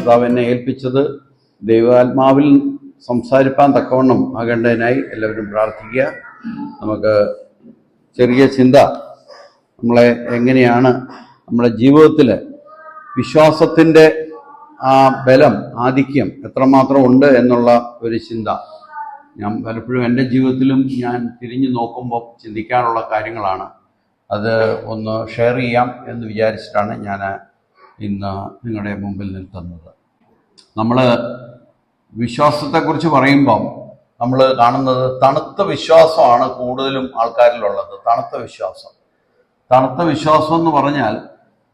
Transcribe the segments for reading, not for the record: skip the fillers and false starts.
കർത്താവ് എന്നെ ഏൽപ്പിച്ചത് ദൈവാത്മാവിൽ സംസാരിപ്പാൻ തക്കവണ്ണം ആകേണ്ടതിനായി എല്ലാവരും പ്രാർത്ഥിക്കുക. നമുക്ക് ചെറിയ ചിന്ത, നമ്മളെ എങ്ങനെയാണ് നമ്മുടെ ജീവിതത്തിൽ വിശ്വാസത്തിൻ്റെ ആ ബലം, ആധിക്യം എത്രമാത്രം ഉണ്ട് എന്നുള്ള ഒരു ചിന്ത ഞാൻ പലപ്പോഴും എൻ്റെ ജീവിതത്തിലും ഞാൻ തിരിഞ്ഞു നോക്കുമ്പോൾ ചിന്തിക്കാനുള്ള കാര്യങ്ങളാണ്. അത് ഒന്ന് ഷെയർ ചെയ്യാം എന്ന് വിചാരിച്ചിട്ടാണ് ഞാൻ ഇന്ന് നിങ്ങളുടെ മുമ്പിൽ നിൽക്കുന്നത്. നമ്മൾ വിശ്വാസത്തെക്കുറിച്ച് പറയുമ്പം നമ്മൾ കാണുന്നത് തണുത്ത വിശ്വാസമാണ് കൂടുതലും ആൾക്കാരിലുള്ളത്. തണുത്ത വിശ്വാസം എന്ന് പറഞ്ഞാൽ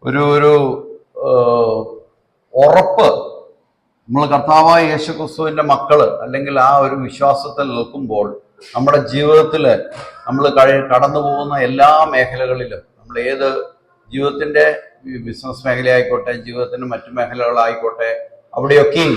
ഒരു ഉറപ്പ്, നമ്മൾ കർത്താവായ യേശുക്രിസ്തുവിൻ്റെ മക്കള് അല്ലെങ്കിൽ ആ ഒരു വിശ്വാസത്തിൽ നിൽക്കുമ്പോൾ നമ്മുടെ ജീവിതത്തിൽ നമ്മൾ കടന്നു പോകുന്ന എല്ലാ മേഖലകളിലും, നമ്മൾ ഏത് ജീവിതത്തിൻ്റെ ബിസിനസ് മേഖലയായിക്കോട്ടെ, ജീവിതത്തിൻ്റെ മറ്റു മേഖലകളായിക്കോട്ടെ, അവിടെയൊക്കെയും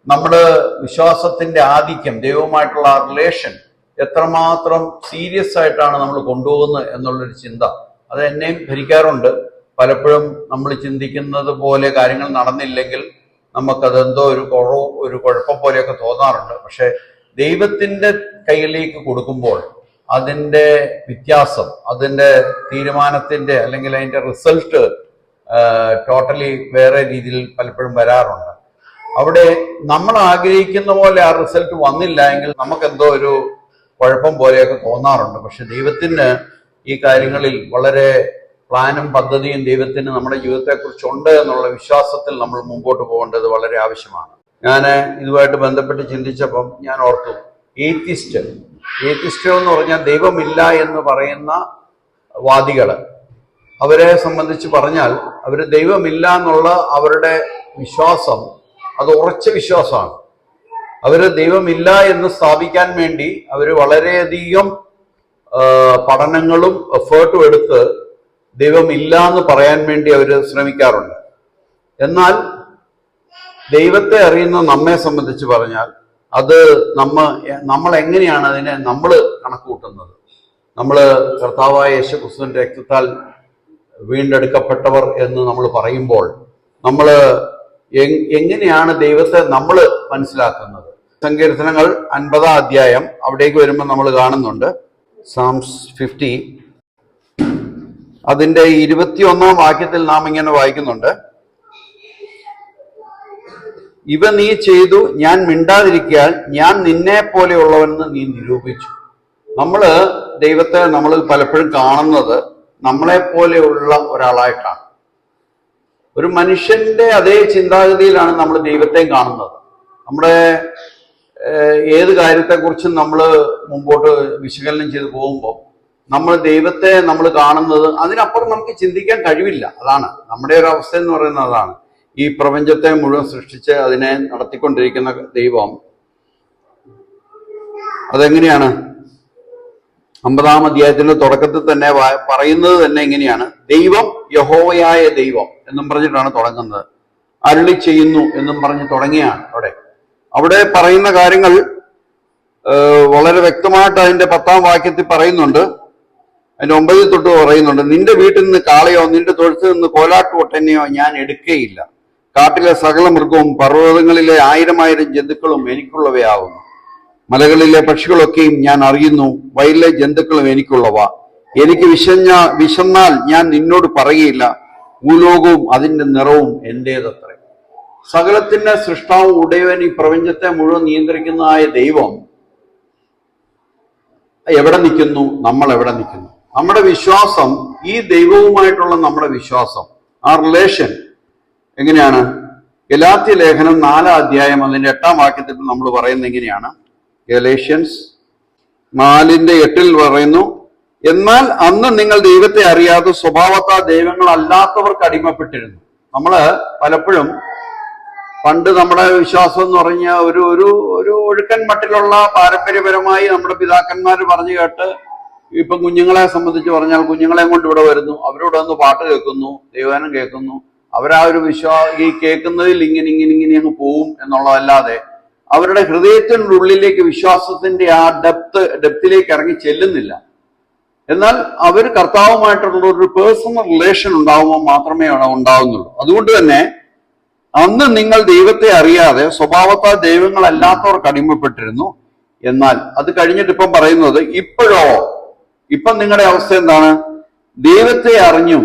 നമ്മുടെ വിശ്വാസത്തിൻ്റെ ആധിക്യം, ദൈവവുമായിട്ടുള്ള ആ റിലേഷൻ എത്രമാത്രം സീരിയസ് ആയിട്ടാണ് നമ്മൾ കൊണ്ടുപോകുന്നത് എന്നുള്ളൊരു ചിന്ത അത് എന്നെയും ഭരിക്കാറുണ്ട്. പലപ്പോഴും നമ്മൾ ചിന്തിക്കുന്നത് പോലെ കാര്യങ്ങൾ നടന്നില്ലെങ്കിൽ നമുക്കതെന്തോ ഒരു കുഴപ്പം പോലെയൊക്കെ തോന്നാറുണ്ട്. പക്ഷെ ദൈവത്തിൻ്റെ കയ്യിലേക്ക് കൊടുക്കുമ്പോൾ അതിൻ്റെ വ്യത്യാസം, അതിൻ്റെ തീരുമാനത്തിൻ്റെ അല്ലെങ്കിൽ അതിൻ്റെ റിസൾട്ട് ടോട്ടലി വേറെ രീതിയിൽ പലപ്പോഴും വരാറുണ്ട്. അവിടെ നമ്മൾ ആഗ്രഹിക്കുന്ന പോലെ ആ റിസൾട്ട് വന്നില്ല എങ്കിൽ നമുക്കെന്തോ ഒരു കുഴപ്പം പോലെയൊക്കെ തോന്നാറുണ്ട്. പക്ഷെ ദൈവത്തിന് ഈ കാര്യങ്ങളിൽ വളരെ പ്ലാനും പദ്ധതിയും ദൈവത്തിന് നമ്മുടെ ജീവിതത്തെക്കുറിച്ചുണ്ട് എന്നുള്ള വിശ്വാസത്തിൽ നമ്മൾ മുമ്പോട്ട് പോകേണ്ടത് വളരെ ആവശ്യമാണ്. ഞാൻ ഇതുമായിട്ട് ബന്ധപ്പെട്ട് ചിന്തിച്ചപ്പം ഞാൻ ഓർത്തു, ഏത്തിസ്റ്റ് എന്ന് പറഞ്ഞാൽ ദൈവമില്ല എന്ന് പറയുന്ന വാദികൾ, അവരെ സംബന്ധിച്ച് പറഞ്ഞാൽ അവർ ദൈവമില്ല എന്നുള്ള അവരുടെ വിശ്വാസം അത് ഉറച്ച വിശ്വാസമാണ്. അവർ ദൈവമില്ല എന്ന് സ്ഥാപിക്കാൻ വേണ്ടി അവർ വളരെയധികം പഠനങ്ങളും എഫേർട്ടും എടുത്ത് ദൈവമില്ല എന്ന് പറയാൻ വേണ്ടി അവർ ശ്രമിക്കാറുണ്ട്. എന്നാൽ ദൈവത്തെ അറിയുന്ന നമ്മെ സംബന്ധിച്ച് പറഞ്ഞാൽ അത് നമ്മൾ എങ്ങനെയാണ് അതിനെ നമ്മൾ കണക്ക് കൂട്ടുന്നത്? നമ്മൾ കർത്താവായ യേശുക്രിസ്തുവിന്റെ രക്തത്താൽ വീണ്ടെടുക്കപ്പെട്ടവർ എന്ന് നമ്മൾ പറയുമ്പോൾ നമ്മൾ എങ്ങനെയാണ് ദൈവത്തെ നമ്മൾ മനസ്സിലാക്കുന്നത്? സങ്കീർത്തനങ്ങൾ 50-ാം അധ്യായം അവിടേക്ക് വരുമ്പോൾ നമ്മൾ കാണുന്നുണ്ട്. സാംസ് 50 അതിന്റെ 21-ാം വാക്യത്തിൽ നാം ഇങ്ങനെ വായിക്കുന്നുണ്ട്, ഇവ നീ ചെയ്തു, ഞാൻ മിണ്ടാതിരിക്കാൻ ഞാൻ നിന്നെ പോലെയുള്ളവനെന്ന് നീ നിരൂപിച്ചു. ദൈവത്തെ നമ്മൾ പലപ്പോഴും കാണുന്നത് നമ്മളെ പോലെയുള്ള ഒരാളായിട്ടാണ്. ഒരു മനുഷ്യന്റെ അതേ ചിന്താഗതിയിലാണ് നമ്മൾ ദൈവത്തെ കാണുന്നത്. നമ്മുടെ ഏത് കാര്യത്തെക്കുറിച്ചും നമ്മൾ മുമ്പോട്ട് വിശകലനം ചെയ്ത് പോകുമ്പോൾ നമ്മൾ ദൈവത്തെ നമ്മൾ കാണുന്നത് അതിനപ്പുറം നമുക്ക് ചിന്തിക്കാൻ കഴിവില്ല. അതാണ് നമ്മുടെ ഒരു അവസ്ഥ എന്ന് പറയുന്നത്. അതാണ് ഈ പ്രപഞ്ചത്തെ മുഴുവൻ സൃഷ്ടിച്ച് അതിനെ നടത്തിക്കൊണ്ടിരിക്കുന്ന ദൈവം. അതെങ്ങനെയാണ്? 50-ാം അധ്യായത്തിന്റെ തുടക്കത്തിൽ തന്നെ പറയുന്നത് തന്നെ എങ്ങനെയാണ്? ദൈവം യഹോവയായ ദൈവം എന്നും പറഞ്ഞിട്ടാണ് തുടങ്ങുന്നത്. അരുളി ചെയ്യുന്നു എന്നും പറഞ്ഞ് തുടങ്ങിയാണ് അവിടെ പറയുന്ന കാര്യങ്ങൾ വളരെ വ്യക്തമായിട്ട് അതിന്റെ 10-ാം വാക്യത്തിൽ പറയുന്നുണ്ട്. അതിന്റെ 9 തൊട്ട് പറയുന്നുണ്ട്, നിന്റെ വീട്ടിൽ നിന്ന് കാളയോ നിന്റെ തൊഴുത്തിൽ നിന്ന് കോലാട്ടുകൊട്ടനെയോ ഞാൻ എടുക്കുകയില്ല. കാട്ടിലെ സകല മൃഗവും പർവ്വതങ്ങളിലെ 1000 ജന്തുക്കളും എനിക്കുള്ളവയാകുന്നു. മലകളിലെ പക്ഷികളൊക്കെയും ഞാൻ അറിയുന്നു, വയലിലെ ജന്തുക്കളും എനിക്കുള്ളവ. എനിക്ക് വിശന്നാൽ ഞാൻ നിന്നോട് പറയുകയില്ല, ഭൂലോകവും അതിന്റെ നിറവും എന്റേതത്രേ. സകലത്തിന്റെ സൃഷ്ടാവും ഉടയവൻ, ഈ പ്രപഞ്ചത്തെ മുഴുവൻ നിയന്ത്രിക്കുന്നതായ ദൈവം എവിടെ നിൽക്കുന്നു? നമ്മൾ എവിടെ നിൽക്കുന്നു? നമ്മുടെ വിശ്വാസം, ഈ ദൈവവുമായിട്ടുള്ള നമ്മുടെ വിശ്വാസം, ആ റിലേഷൻ എങ്ങനെയാണ്? ഗലാത്യ ലേഖനം 4-ാം അധ്യായം അതിന്റെ 8-ാം വാക്യത്തിൽ നമ്മൾ പറയുന്നത് എങ്ങനെയാണ്? ഗലേഷ്യൻസ് 4:8 പറയുന്നു, എന്നാൽ അന്ന് നിങ്ങൾ ദൈവത്തെ അറിയാതെ സ്വഭാവത്താൽ ദൈവങ്ങളല്ലാത്തവർക്ക് അടിമപ്പെട്ടിരുന്നു. നമ്മള് പലപ്പോഴും പണ്ട് നമ്മുടെ വിശ്വാസം എന്ന് പറഞ്ഞ ഒരു ഒഴുക്കൻ മട്ടിലുള്ള പാരമ്പര്യപരമായി നമ്മുടെ പിതാക്കന്മാർ പറഞ്ഞു കേട്ട്, ഇപ്പം കുഞ്ഞുങ്ങളെ സംബന്ധിച്ച് പറഞ്ഞാൽ കുഞ്ഞുങ്ങളെ കൊണ്ട് ഇവിടെ വരുന്നു, അവരോട് വന്ന് പാട്ട് കേൾക്കുന്നു, ദൈവഗാനം കേൾക്കുന്നു, അവരാ ഒരു ഈ കേൾക്കുന്നതിൽ ഇങ്ങനെ അങ്ങ് പോവും എന്നുള്ളതല്ലാതെ അവരുടെ ഹൃദയത്തിൻ്റെ ഉള്ളിലേക്ക് വിശ്വാസത്തിന്റെ ആ ഡെപ്തിലേക്ക് ഇറങ്ങി ചെല്ലുന്നില്ല. എന്നാൽ അവർ കർത്താവുമായിട്ടുള്ള ഒരു പേഴ്സണൽ റിലേഷൻ ഉണ്ടാകുമ്പോൾ മാത്രമേ ഉണ്ടാകുന്നുള്ളൂ. അതുകൊണ്ട് തന്നെ അന്ന് നിങ്ങൾ ദൈവത്തെ അറിയാതെ സ്വഭാവത്താൽ ദൈവങ്ങളല്ലാത്തവർക്ക് അടിമപ്പെട്ടിരുന്നു. എന്നാൽ അത് കഴിഞ്ഞിട്ട് ഇപ്പം പറയുന്നത് ഇപ്പോഴോ, ഇപ്പം നിങ്ങളുടെ അവസ്ഥ എന്താണ്? ദൈവത്തെ അറിഞ്ഞു.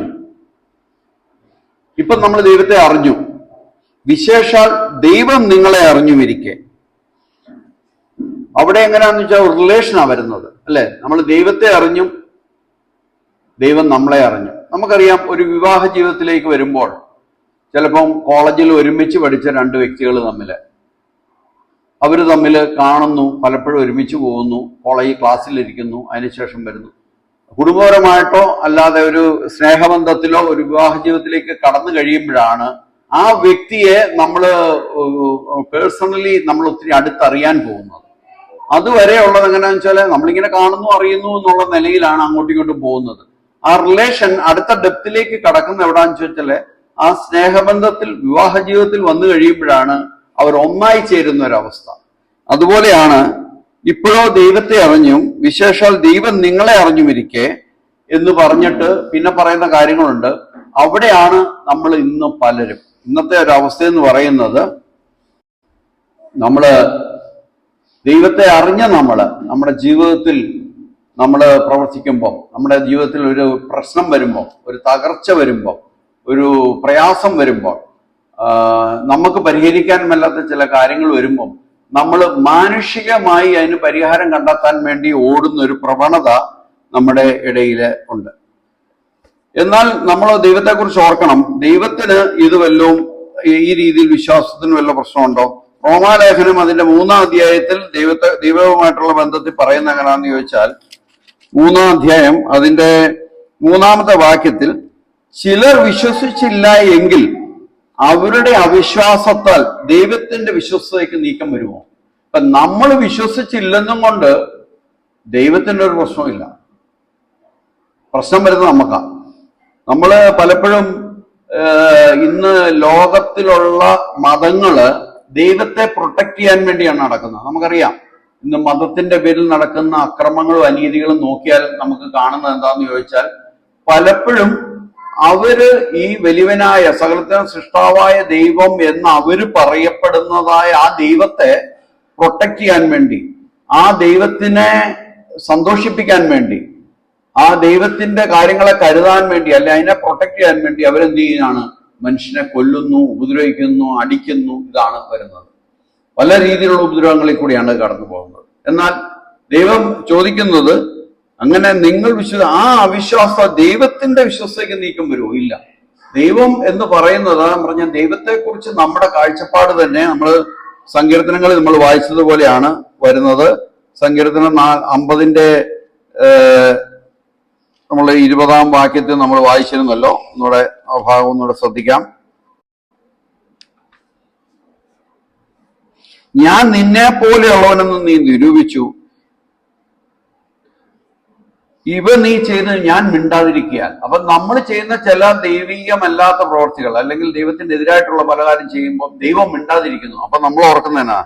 ഇപ്പം നമ്മൾ ദൈവത്തെ അറിഞ്ഞു. വിശേഷാൽ ദൈവം നിങ്ങളെ അറിഞ്ഞുമിരിക്കെ. അവിടെ എങ്ങനെയാന്ന് വെച്ചാൽ റിലേഷനാ വരുന്നത്, അല്ലെ? നമ്മൾ ദൈവത്തെ അറിഞ്ഞു, ദൈവം നമ്മളെ അറിഞ്ഞു. നമുക്കറിയാം, ഒരു വിവാഹ ജീവിതത്തിലേക്ക് വരുമ്പോൾ ചിലപ്പം കോളേജിൽ ഒരുമിച്ച് പഠിച്ച രണ്ട് വ്യക്തികൾ അവർ തമ്മിൽ കാണുന്നു, പലപ്പോഴും ഒരുമിച്ച് പോകുന്നു, കോളേജ് ക്ലാസ്സിലിരിക്കുന്നു, അതിനുശേഷം വരുന്നു. കുടുംബപരമായിട്ടോ അല്ലാതെ ഒരു സ്നേഹബന്ധത്തിലോ ഒരു വിവാഹ ജീവിതത്തിലേക്ക് കടന്നു കഴിയുമ്പോഴാണ് ആ വ്യക്തിയെ നമ്മൾ പേഴ്സണലി നമ്മൾ ഒത്തിരി അടുത്തറിയാൻ പോകുന്നത്. അതുവരെ ഉള്ളത് എങ്ങനെയാണെന്ന് വെച്ചാൽ നമ്മളിങ്ങനെ കാണുന്നു, അറിയുന്നു എന്നുള്ള നിലയിലാണ് അങ്ങോട്ടും ഇങ്ങോട്ടും പോകുന്നത്. ആ റിലേഷൻ അടുത്ത ഡെപ്തിലേക്ക് കടക്കുന്ന എവിടാന്ന് ചോദിച്ചാല് ആ സ്നേഹബന്ധത്തിൽ വിവാഹ ജീവിതത്തിൽ വന്നു കഴിയുമ്പോഴാണ് അവർ ഒന്നായി ചേരുന്ന ഒരവസ്ഥ. അതുപോലെയാണ് ഇപ്പോഴോ ദൈവത്തെ അറിഞ്ഞും വിശേഷാൽ ദൈവം നിങ്ങളെ അറിഞ്ഞുമിരിക്കെ എന്ന് പറഞ്ഞിട്ട് പിന്നെ പറയുന്ന കാര്യങ്ങളുണ്ട്. അവിടെയാണ് നമ്മൾ ഇന്ന് പലരും, ഇന്നത്തെ ഒരു അവസ്ഥ എന്ന് പറയുന്നത്, നമ്മള് ദൈവത്തെ അറിഞ്ഞ നമ്മുടെ ജീവിതത്തിൽ നമ്മൾ പ്രവർത്തിക്കുമ്പോൾ, നമ്മുടെ ജീവിതത്തിൽ ഒരു പ്രശ്നം വരുമ്പോൾ, ഒരു തകർച്ച വരുമ്പോൾ, ഒരു പ്രയാസം വരുമ്പോൾ, നമുക്ക് പരിഹരിക്കാൻ മേലാത്ത ചില കാര്യങ്ങൾ വരുമ്പോൾ നമ്മൾ മാനുഷികമായി അതിന് പരിഹാരം കണ്ടെത്താൻ വേണ്ടി ഓടുന്ന ഒരു പ്രവണത നമ്മുടെ ഇടയിൽ ഉണ്ട്. എന്നാൽ നമ്മൾ ദൈവത്തെക്കുറിച്ച് ഓർക്കണം. ദൈവത്തിന് ഇത് വല്ലതും ഈ രീതിയിൽ വിശ്വാസത്തിന് വല്ല പ്രശ്നമുണ്ടോ? റോമാലേഖനം അതിന്റെ 3-ാം അധ്യായത്തിൽ ദൈവവുമായിട്ടുള്ള ബന്ധത്തിൽ പറയുന്ന എങ്ങനെയാണെന്ന് ചോദിച്ചാൽ, 3-ാം അധ്യായം അതിന്റെ 3-ാമത്തെ വാക്യത്തിൽ, ചിലർ വിശ്വസിച്ചില്ല എങ്കിൽ അവരുടെ അവിശ്വാസത്താൽ ദൈവത്തിന്റെ വിശ്വസ്തതയ്ക്ക് നീക്കം വരുമോ? അപ്പൊ നമ്മൾ വിശ്വസിച്ചില്ലെന്നും കൊണ്ട് ദൈവത്തിന്റെ ഒരു പ്രശ്നമില്ല. പ്രശ്നം വരുന്നത് നമുക്കാണ്. നമ്മള് പലപ്പോഴും ഇന്ന് ലോകത്തിലുള്ള മതങ്ങള് ദൈവത്തെ പ്രൊട്ടക്ട് ചെയ്യാൻ വേണ്ടിയാണ് നടക്കുന്നത്. നമുക്കറിയാം, ഇന്ന് മതത്തിന്റെ പേരിൽ നടക്കുന്ന അക്രമങ്ങളും അനീതികളും നോക്കിയാൽ നമുക്ക് കാണുന്നത് എന്താന്ന് ചോദിച്ചാൽ, പലപ്പോഴും അവര് ഈ വലിയവനായ സകലത്തിനും സൃഷ്ടാവായ ദൈവം എന്ന് അവര് പറയപ്പെടുന്നതായ ആ ദൈവത്തെ പ്രൊട്ടക്ട് ചെയ്യാൻ വേണ്ടി, ആ ദൈവത്തിനെ സന്തോഷിപ്പിക്കാൻ വേണ്ടി, ആ ദൈവത്തിന്റെ കാര്യങ്ങളെ കരുതാൻ വേണ്ടി, അല്ലെ അതിനെ പ്രൊട്ടക്ട് ചെയ്യാൻ വേണ്ടി അവരെന്ത് ചെയ്യുന്നതാണ്? മനുഷ്യനെ കൊല്ലുന്നു, ഉപദ്രവിക്കുന്നു, അടിക്കുന്നു. ഇതാണ് വരുന്നത്. പല രീതിയിലുള്ള ഉപദ്രവങ്ങളിൽ കൂടിയാണ് കടന്നു പോകുന്നത്. എന്നാൽ ദൈവം ചോദിക്കുന്നത്, അങ്ങനെ നിങ്ങൾ ആ അവിശ്വാസ ദൈവത്തിന്റെ വിശ്വസതയ്ക്ക് നീക്കം വരുമോ? ഇല്ല. ദൈവം എന്ന് പറയുന്നത് പറഞ്ഞ ദൈവത്തെക്കുറിച്ച് നമ്മുടെ കാഴ്ചപ്പാട് തന്നെ നമ്മൾ സങ്കീർത്തനങ്ങളിൽ നമ്മൾ വായിച്ചതുപോലെയാണ് വരുന്നത്. സങ്കീർത്തനം 50-ന്റെ നമ്മൾ 20-ാം വാക്യത്തിൽ നമ്മൾ വായിച്ചിരുന്നല്ലോ. ഒന്നുകൂടെ ആ ഭാഗം ഒന്നുകൂടെ ശ്രദ്ധിക്കാം. ഞാൻ നിന്നെ പോലെയുള്ളവനെന്ന് നീ നിരൂപിച്ചു, ഇവ നീ ചെയ്ത് ഞാൻ മിണ്ടാതിരിക്കുക. അപ്പൊ നമ്മൾ ചെയ്യുന്ന ചില ദൈവീയമല്ലാത്ത പ്രവർത്തികൾ അല്ലെങ്കിൽ ദൈവത്തിന്റെ എതിരായിട്ടുള്ള പല കാര്യം ചെയ്യുമ്പോൾ ദൈവം മിണ്ടാതിരിക്കുന്നു. അപ്പൊ നമ്മൾ ഓർക്കുന്നതിനാ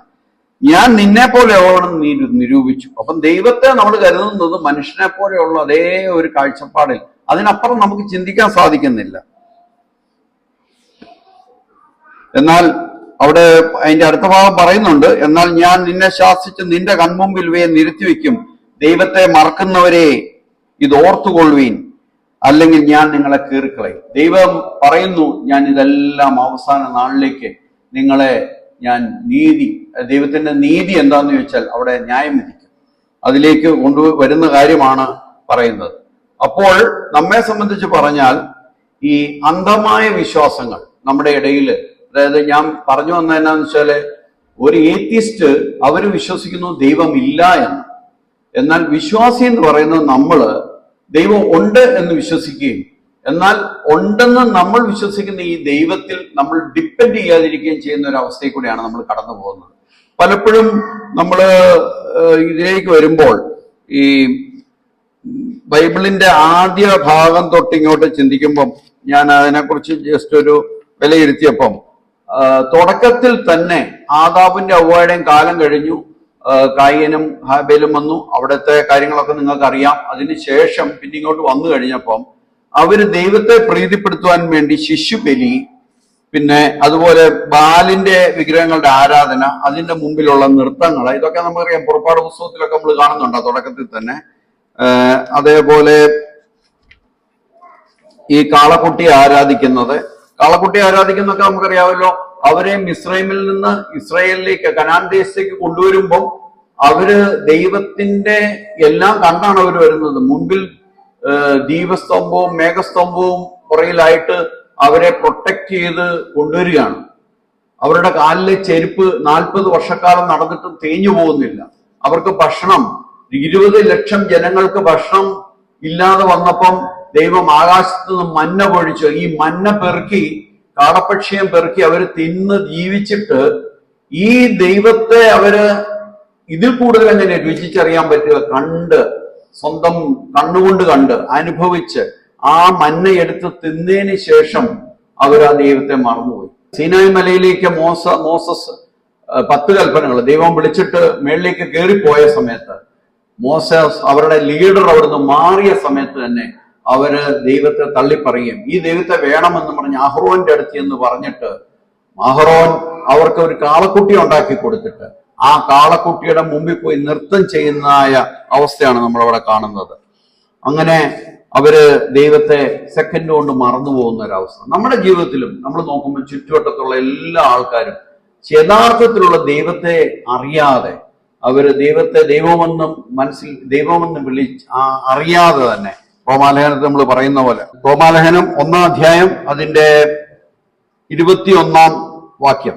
ഞാൻ നിന്നെ പോലെയുള്ളവനെന്ന് നീ നിരൂപിച്ചു. അപ്പം ദൈവത്തെ നമ്മൾ കരുതുന്നത് മനുഷ്യനെ പോലെയുള്ള അതേ ഒരു കാഴ്ചപ്പാടിൽ, അതിനപ്പുറം നമുക്ക് ചിന്തിക്കാൻ സാധിക്കുന്നില്ല. എന്നാൽ അവിടെ അതിന്റെ അടുത്ത ഭാഗം പറയുന്നുണ്ട്, എന്നാൽ ഞാൻ നിന്നെ ശാസിച്ച് നിന്റെ കൺമുമ്പിൽ ഇവയെ നിരത്തിവെക്കും. ദൈവത്തെ മറക്കുന്നവരെ ഇത് ഓർത്തുകൊള്ളുവീൻ, അല്ലെങ്കിൽ ഞാൻ നിങ്ങളെ കീറിക്കളയും. ദൈവം പറയുന്നു, ഞാൻ ഇതെല്ലാം അവസാന നാളിലേക്ക് നിങ്ങളെ ഞാൻ ദൈവത്തിന്റെ നീതി എന്താന്ന് ചോദിച്ചാൽ അവിടെ ന്യായം വിധിക്കും. അതിലേക്ക് കൊണ്ടുവരുന്ന കാര്യമാണ് പറയുന്നത്. അപ്പോൾ നമ്മെ സംബന്ധിച്ച് പറഞ്ഞാൽ ഈ അന്ധമായ വിശ്വാസങ്ങൾ നമ്മുടെ ഇടയിൽ, അതായത് ഞാൻ പറഞ്ഞു വന്ന എന്നാന്ന് വെച്ചാല്, ഒരു ഏത്തിസ്റ്റ് അവര് വിശ്വസിക്കുന്നു ദൈവം ഇല്ല എന്ന്. എന്നാൽ വിശ്വാസി എന്ന് പറയുന്നത് നമ്മള് ദൈവം ഉണ്ട് എന്ന് വിശ്വസിക്കുകയും എന്നാൽ ഉണ്ടെന്ന് നമ്മൾ വിശ്വസിക്കുന്ന ഈ ദൈവത്തിൽ നമ്മൾ ഡിപ്പെൻഡ് ചെയ്യാതിരിക്കുകയും ചെയ്യുന്ന ഒരു അവസ്ഥയിൽ കൂടെയാണ് നമ്മൾ കടന്നു പോകുന്നത്. പലപ്പോഴും നമ്മൾ ഇതിലേക്ക് വരുമ്പോൾ ഈ ബൈബിളിന്റെ ആദ്യ ഭാഗം തൊട്ടിങ്ങോട്ട് ചിന്തിക്കുമ്പം, ഞാൻ അതിനെക്കുറിച്ച് ജസ്റ്റ് ഒരു വിലയിരുത്തിയപ്പം, തുടക്കത്തിൽ തന്നെ ആദാബിന്റെ അവ്വയുടെയും കാലം കഴിഞ്ഞു, കായനും ഹാബേലും വന്നു. അവിടുത്തെ കാര്യങ്ങളൊക്കെ നിങ്ങൾക്ക് അറിയാം. അതിനുശേഷം പിന്നെ ഇങ്ങോട്ട് വന്നു കഴിഞ്ഞപ്പം അവര് ദൈവത്തെ പ്രീതിപ്പെടുത്തുവാൻ വേണ്ടി ശിശുബലി പിന്നെ അതുപോലെ ബാലിന്റെ വിഗ്രഹങ്ങളുടെ ആരാധന, അതിന്റെ മുമ്പിലുള്ള നൃത്തങ്ങൾ, ഇതൊക്കെ നമുക്കറിയാം. പുറപ്പാട് പുസ്തകത്തിലൊക്കെ നമ്മൾ കാണുന്നുണ്ട് ആ തുടക്കത്തിൽ തന്നെ. അതേപോലെ ഈ കാളക്കുട്ടിയെ ആരാധിക്കുന്നതൊക്കെ നമുക്കറിയാമല്ലോ. അവരെ മിസ്രൈമിൽ നിന്ന് ഇസ്രായേലിലേക്ക്, കനാൻ ദേശത്തേക്ക് കൊണ്ടുവരുമ്പം അവര് ദൈവത്തിന്റെ എല്ലാം കണ്ടാണ് അവർ വരുന്നത്. മുൻപിൽ ദീപസ്തംഭവും മേഘസ്തംഭവും പുറയിലായിട്ട് അവരെ പ്രൊട്ടക്ട് ചെയ്ത് കൊണ്ടുവരികയാണ്. അവരുടെ കാലിലെ ചെരുപ്പ് 40 വർഷക്കാലം നടന്നിട്ടും തേഞ്ഞു പോകുന്നില്ല. അവർക്ക് ഭക്ഷണം, 20 ലക്ഷം ജനങ്ങൾക്ക് ഭക്ഷണം ഇല്ലാതെ വന്നപ്പം ദൈവം ആകാശത്ത് നിന്ന് മന്ന പൊഴിച്ചു. ഈ മന്ന പെറുക്കി, കാടപ്പക്ഷിയം പെറുക്കി അവര് തിന്ന് ജീവിച്ചിട്ട് ഈ ദൈവത്തെ അവര് ഇതിൽ കൂടുതൽ എങ്ങനെ രുചിച്ചറിയാൻ പറ്റുക? സ്വന്തം കണ്ണുകൊണ്ട് കണ്ട് അനുഭവിച്ച് ആ മന്ന എടുത്ത് തിന്നതിന് ശേഷം അവർ ആ ദൈവത്തെ മറന്നുപോയി. സീനായ് മലയിലേക്ക് മോസസ് 10 കൽപ്പനകൾ ദൈവം വിളിച്ചിട്ട് മേളിലേക്ക് കയറിപ്പോയ സമയത്ത്, മോസസ് അവരുടെ ലീഡർ അവിടുന്ന് മാറിയ സമയത്ത് തന്നെ അവര് ദൈവത്തെ തള്ളിപ്പറയും. ഈ ദൈവത്തെ വേണമെന്ന് പറഞ്ഞ് അഹ്റോന്റെ അടുത്ത് എന്ന് പറഞ്ഞിട്ട് അഹ്റോൻ അവർക്ക് ഒരു കാളക്കുട്ടി ഉണ്ടാക്കി കൊടുത്തിട്ട് ആ കാളക്കുട്ടിയുടെ മുമ്പിൽ പോയി നൃത്തം ചെയ്യുന്നതായ അവസ്ഥയാണ് നമ്മളവിടെ കാണുന്നത്. അങ്ങനെ അവര് ദൈവത്തെ സെക്കൻഡ് കൊണ്ട് മറന്നു പോകുന്ന ഒരവസ്ഥ. നമ്മുടെ ജീവിതത്തിലും നമ്മൾ നോക്കുമ്പോൾ ചുറ്റുവട്ടത്തുള്ള എല്ലാ ആൾക്കാരും യഥാർത്ഥത്തിലുള്ള ദൈവത്തെ അറിയാതെ, അവര് ദൈവത്തെ ദൈവമെന്ന് അറിയാതെ തന്നെ, റോമാലേഖനത്തിൽ നമ്മൾ പറയുന്ന പോലെ, റോമാലേഖനം 1-ാം അധ്യായം അതിന്റെ 21-ാം വാക്യം,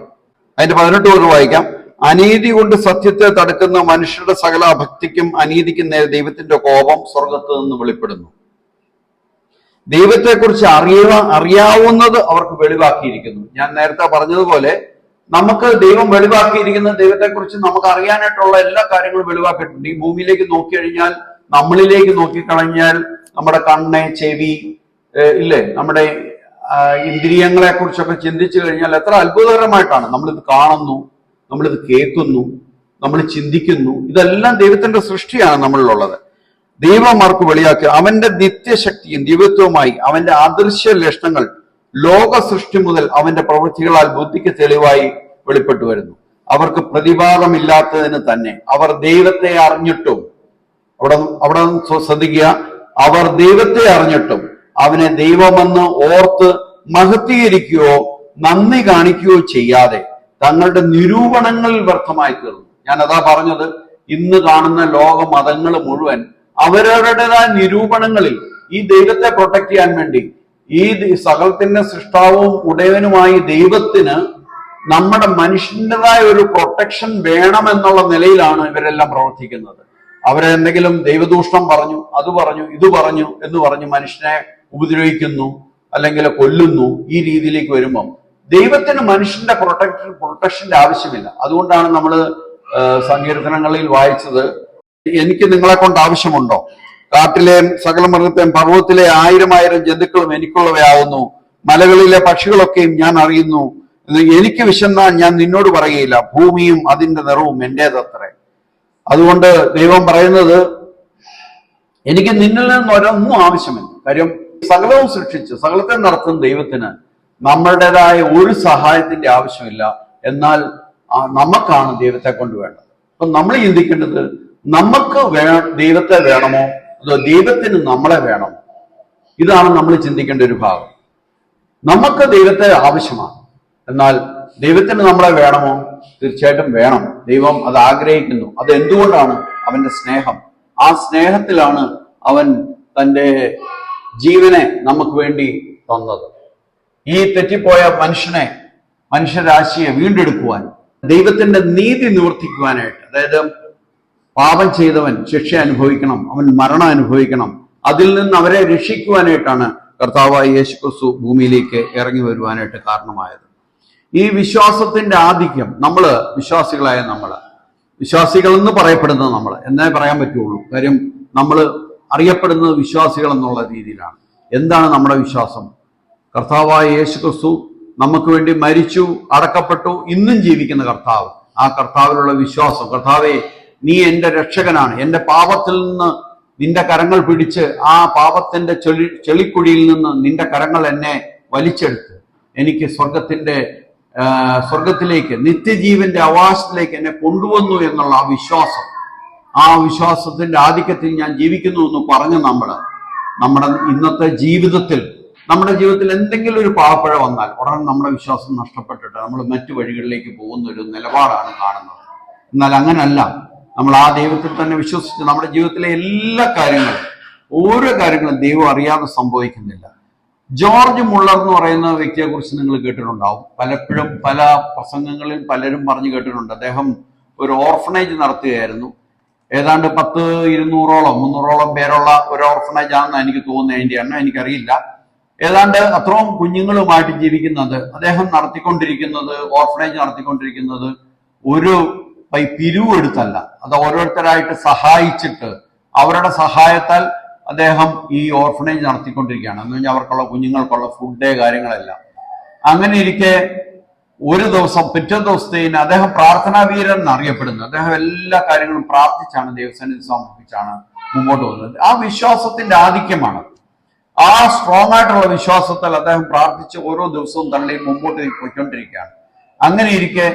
അതിന്റെ 18 വരെ വായിക്കാം. അനീതി കൊണ്ട് സത്യത്തെ തടുക്കുന്ന മനുഷ്യരുടെ സകല അഭക്തിക്കും അനീതിക്കും നേരെ ദൈവത്തിന്റെ കോപം സ്വർഗത്ത് നിന്ന് വെളിപ്പെടുന്നു. ദൈവത്തെക്കുറിച്ച് അറിയാവുന്നത് അവർക്ക് വെളിവാക്കിയിരിക്കുന്നു. ഞാൻ നേരത്തെ പറഞ്ഞതുപോലെ നമുക്ക് ദൈവം വെളിവാക്കിയിരിക്കുന്ന ദൈവത്തെക്കുറിച്ച് നമുക്ക് അറിയാനായിട്ടുള്ള എല്ലാ കാര്യങ്ങളും വെളിവാക്കിയിട്ടുണ്ട്. ഈ ഭൂമിയിലേക്ക് നോക്കിക്കഴിഞ്ഞാൽ, നമ്മളിലേക്ക് നോക്കിക്കഴിഞ്ഞാൽ, നമ്മുടെ കണ്ണ്, ചെവി, ഇല്ലേ, നമ്മുടെ ഇന്ദ്രിയങ്ങളെ കുറിച്ചൊക്കെ ചിന്തിച്ചു കഴിഞ്ഞാൽ എത്ര അത്ഭുതകരമായിട്ടാണ് നമ്മളിത് കാണുന്നു, നമ്മളിത് കേൾക്കുന്നു, നമ്മൾ ചിന്തിക്കുന്നു. ഇതെല്ലാം ദൈവത്തിന്റെ സൃഷ്ടിയാണ് നമ്മളിലുള്ളത്. ദൈവം അവർക്ക് വെളിയാക്കി അവന്റെ നിത്യശക്തിയും ദിവ്യത്വവുമായി അവന്റെ അദൃശ്യ ലക്ഷണങ്ങൾ ലോക സൃഷ്ടി മുതൽ അവന്റെ പ്രവൃത്തികളാൽ ബുദ്ധിക്ക് തെളിവായി വെളിപ്പെട്ടു വരുന്നു. അവർക്ക് പ്രതിവാദമില്ലാത്തതിന് തന്നെ അവർ ദൈവത്തെ അറിഞ്ഞിട്ടും, അവിടെ ശ്രദ്ധിക്കുക, അവർ ദൈവത്തെ അറിഞ്ഞിട്ടും അവനെ ദൈവമെന്ന് ഓർത്ത് മഹത്വീകരിക്കുകയോ നന്ദി കാണിക്കുകയോ ചെയ്യാതെ തങ്ങളുടെ നിരൂപണങ്ങളിൽ വ്യർത്ഥമായി തീർന്നു. ഞാൻ അതാ പറഞ്ഞത്, ഇന്ന് കാണുന്ന ലോക മതങ്ങൾ മുഴുവൻ അവരവരുടേതായ നിരൂപണങ്ങളിൽ ഈ ദൈവത്തെ പ്രൊട്ടക്ട് ചെയ്യാൻ വേണ്ടി, ഈ സകലത്തിന്റെ സൃഷ്ടാവും ഉടയവനുമായി ദൈവത്തിന് നമ്മുടെ മനുഷ്യൻ്റെതായ ഒരു പ്രൊട്ടക്ഷൻ വേണമെന്നുള്ള നിലയിലാണ് ഇവരെല്ലാം പ്രവർത്തിക്കുന്നത്. അവരെന്തെങ്കിലും ദൈവദൂഷണം പറഞ്ഞു, അത് പറഞ്ഞു, ഇത് പറഞ്ഞു എന്ന് പറഞ്ഞ് മനുഷ്യനെ ഉപദ്രവിക്കുന്നു, അല്ലെങ്കിൽ കൊല്ലുന്നു. ഈ രീതിയിലേക്ക് വരുമ്പം ദൈവത്തിന് മനുഷ്യന്റെ പ്രൊട്ടക്ഷന്റെ ആവശ്യമില്ല. അതുകൊണ്ടാണ് നമ്മൾ സങ്കീർത്തനങ്ങളിൽ വായിച്ചത്, എനിക്ക് നിങ്ങളെ കൊണ്ട് ആവശ്യമുണ്ടോ? കാട്ടിലെ സകല മൃഗത്തെയും പർവ്വതത്തിലെ 1000 ജന്തുക്കളും എനിക്കുള്ളവയാവുന്നു. മലകളിലെ പക്ഷികളൊക്കെയും ഞാൻ അറിയുന്നു. എനിക്ക് വിശന്നാൽ ഞാൻ നിന്നോട് പറയുകയില്ല. ഭൂമിയും അതിന്റെ നിറവും എന്റേതത്രേ. അതുകൊണ്ട് ദൈവം പറയുന്നത്, എനിക്ക് നിന്നിൽ നിന്ന് ഒരൊന്നും ആവശ്യമില്ല. കാര്യം സകലവും സൃഷ്ടിച്ച് സകലത്തെ നടത്തുന്ന ദൈവത്തിന് നമ്മളുടേതായ ഒരു സഹായത്തിന്റെ ആവശ്യമില്ല. എന്നാൽ നമുക്കാണ് ദൈവത്തെ കൊണ്ട് വേണ്ടത്. അപ്പൊ നമ്മൾ ചിന്തിക്കേണ്ടത്, നമുക്ക് ദൈവത്തെ വേണമോ അതോ ദൈവത്തിന് നമ്മളെ വേണമോ? ഇതാണ് നമ്മൾ ചിന്തിക്കേണ്ട ഒരു ഭാഗം. നമുക്ക് ദൈവത്തെ ആവശ്യമാണ്, എന്നാൽ ദൈവത്തിന് നമ്മളെ വേണമോ? തീർച്ചയായിട്ടും വേണം. ദൈവം അത് ആഗ്രഹിക്കുന്നു. അത് എന്തുകൊണ്ടാണ്? അവന്റെ സ്നേഹം. ആ സ്നേഹത്തിലാണ് അവൻ തൻ്റെ ജീവനെ നമുക്ക് വേണ്ടി തന്നത്. ഈ തെറ്റിപ്പോയ മനുഷ്യരാശിയെ വീണ്ടെടുക്കുവാൻ, ദൈവത്തിന്റെ നീതി നിവർത്തിക്കുവാനായിട്ട്, അതായത് പാപം ചെയ്തവൻ ശിക്ഷ അനുഭവിക്കണം, അവൻ മരണം അനുഭവിക്കണം, അതിൽ നിന്ന് അവരെ രക്ഷിക്കുവാനായിട്ടാണ് കർത്താവായ യേശുക്രിസ്തു ഭൂമിയിലേക്ക് ഇറങ്ങി വരുവാനായിട്ട് കാരണമായത്. ഈ വിശ്വാസത്തിന്റെ ആധിക്യം, വിശ്വാസികൾ എന്ന് പറയപ്പെടുന്നത് നമ്മൾ എന്നേ പറയാൻ പറ്റുള്ളൂ. കാര്യം നമ്മൾ അറിയപ്പെടുന്നത് വിശ്വാസികൾ എന്നുള്ള രീതിയിലാണ്. എന്താണ് നമ്മുടെ വിശ്വാസം? കർത്താവായ യേശുക്രിസ്തു നമുക്ക് വേണ്ടി മരിച്ചു, അടക്കപ്പെട്ടു, ഇന്നും ജീവിക്കുന്ന കർത്താവ്. ആ കർത്താവിലുള്ള വിശ്വാസം, കർത്താവേ നീ എന്റെ രക്ഷകനാണ്, എന്റെ പാപത്തിൽ നിന്ന് നിന്റെ കരങ്ങൾ പിടിച്ച് ആ പാപത്തിന്റെ ചെളിക്കുഴിയിൽ നിന്ന് നിന്റെ കരങ്ങൾ എന്നെ വലിച്ചെടുത്ത് എനിക്ക് സ്വർഗത്തിലേക്ക് നിത്യജീവന്റെ അവകാശത്തിലേക്ക് എന്നെ കൊണ്ടുവന്നു എന്നുള്ള ആ വിശ്വാസത്തിന്റെ ആധിക്യത്തിൽ ഞാൻ ജീവിക്കുന്നു എന്ന് പറഞ്ഞ് നമ്മുടെ ഇന്നത്തെ ജീവിതത്തിൽ എന്തെങ്കിലും ഒരു പാവപ്പഴ വന്നാൽ ഉടനെ നമ്മുടെ വിശ്വാസം നഷ്ടപ്പെട്ടിട്ട് നമ്മൾ മറ്റു വഴികളിലേക്ക് പോകുന്ന ഒരു നിലപാടാണ് കാണുന്നത്. എന്നാൽ അങ്ങനല്ല. നമ്മൾ ആ ദൈവത്തിൽ തന്നെ വിശ്വസിച്ച് നമ്മുടെ ജീവിതത്തിലെ എല്ലാ കാര്യങ്ങളും, ഓരോ കാര്യങ്ങളും ദൈവം അറിയാതെ സംഭവിക്കുന്നില്ല. ജോർജ് മുള്ളർ എന്ന് പറയുന്ന വ്യക്തിയെ കുറിച്ച് നിങ്ങൾ കേട്ടിട്ടുണ്ടാവും. പലപ്പോഴും പല പ്രസംഗങ്ങളിൽ പലരും പറഞ്ഞു കേട്ടിട്ടുണ്ട്. അദ്ദേഹം ഒരു ഓർഫനേജ് നടത്തുകയായിരുന്നു. ഏതാണ്ട് 200-300 പേരുള്ള ഒരു ഓർഫനേജ് ആണെന്ന് എനിക്ക് തോന്നുന്നത്. അതിന്റെ എണ്ണം എനിക്കറിയില്ല. ഏതാണ്ട് അത്രയും കുഞ്ഞുങ്ങളുമായിട്ട് ജീവിക്കുന്നത് അദ്ദേഹം ഓർഫനേജ് നടത്തിക്കൊണ്ടിരിക്കുന്നത് ഒരു പിരിവെടുത്തല്ല. അത് ഓരോരുത്തരായിട്ട് സഹായിച്ചിട്ട് അവരുടെ സഹായത്താൽ അദ്ദേഹം ഈ ഓർഫനേജ് നടത്തിക്കൊണ്ടിരിക്കുകയാണ്. എന്ന് പറഞ്ഞാൽ അവർക്കുള്ള കുഞ്ഞുങ്ങൾക്കുള്ള ഫുഡ് കാര്യങ്ങളെല്ലാം. അങ്ങനെ ഇരിക്കെ ഒരു ദിവസം പിറ്റേ ദിവസത്തേന് അദ്ദേഹം പ്രാർത്ഥനാവീരൻ എന്നറിയപ്പെടുന്നത്. അദ്ദേഹം എല്ലാ കാര്യങ്ങളും പ്രാർത്ഥിച്ചാണ്, ദൈവസന്നിധി സമർപ്പിച്ചാണ് മുമ്പോട്ട് പോകുന്നത്. ആ വിശ്വാസത്തിന്റെ ആധിക്യമാണ്. ആ സ്ട്രോങ് ആയിട്ടുള്ള വിശ്വാസത്താൽ അദ്ദേഹം പ്രാർത്ഥിച്ച് ഓരോ ദിവസവും തള്ളി മുമ്പോട്ട് പോയിക്കൊണ്ടിരിക്കുകയാണ്. അങ്ങനെ ഇരിക്കെ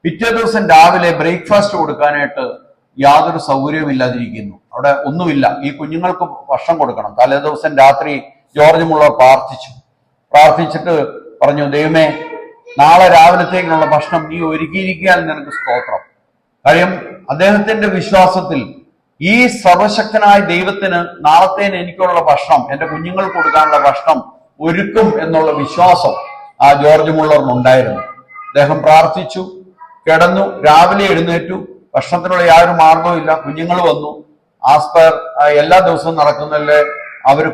പിറ്റേ ദിവസം രാവിലെ ബ്രേക്ക്ഫാസ്റ്റ് കൊടുക്കാനായിട്ട് യാതൊരു സൗകര്യവും ഇല്ലാതിരിക്കുന്നു. അവിടെ ഒന്നുമില്ല. ഈ കുഞ്ഞുങ്ങൾക്ക് ഭക്ഷണം കൊടുക്കണം. തലേ ദിവസം രാത്രി ജോർജ് മുള്ളർ പ്രാർത്ഥിച്ചിട്ട് പറഞ്ഞു, ദൈവമേ, നാളെ രാവിലത്തേക്കുള്ള ഭക്ഷണം നീ ഒരുക്കിയിരിക്കാൻ നിനക്ക് സ്തോത്രം. കാര്യം അദ്ദേഹത്തിന്റെ വിശ്വാസത്തിൽ ഈ സർവശക്തനായ ദൈവത്തിന് നാളത്തേന് എനിക്കുള്ള ഭക്ഷണം, എന്റെ കുഞ്ഞുങ്ങൾക്ക് കൊടുക്കാനുള്ള ഭക്ഷണം ഒരുക്കും എന്നുള്ള വിശ്വാസം ആ ജോർജ് മുള്ളറിനുണ്ടായിരുന്നു. അദ്ദേഹം പ്രാർത്ഥിച്ചു, കിടന്നു, രാവിലെ എഴുന്നേറ്റു. ഭക്ഷണത്തിനുള്ള യാതൊരു മാർഗവും ഇല്ല. കുഞ്ഞുങ്ങൾ വന്നു. ആസ്പർ എല്ലാ ദിവസവും നടക്കുന്നതില്